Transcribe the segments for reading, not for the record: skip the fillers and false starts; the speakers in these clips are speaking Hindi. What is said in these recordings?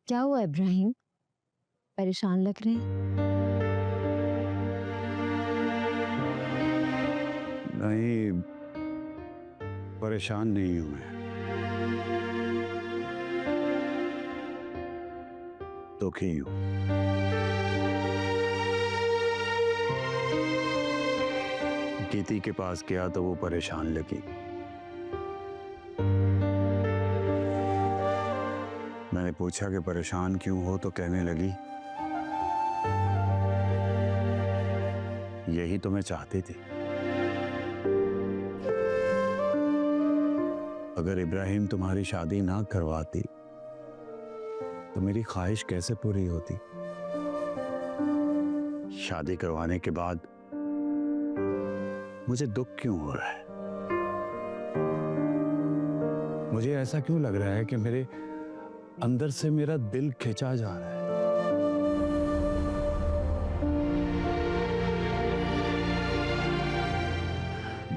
क्या हुआ इब्राहिम? परेशान लग रहे हैं। नहीं, परेशान नहीं हूं मैं, दुखी हूं। गीती के पास गया तो वो परेशान लगी। मैंने पूछा कि परेशान क्यों हो, तो कहने लगी यही तो मैं चाहती थी। अगर इब्राहिम तुम्हारी शादी ना करवाती तो मेरी ख्वाहिश कैसे पूरी होती। शादी करवाने के बाद मुझे दुख क्यों हो रहा है? मुझे ऐसा क्यों लग रहा है कि मेरे अंदर से मेरा दिल खिंचा जा रहा है।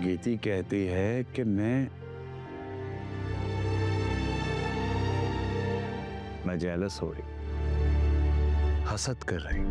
गीती कहती है कि मैं जेलस हो रही, हसद कर रही।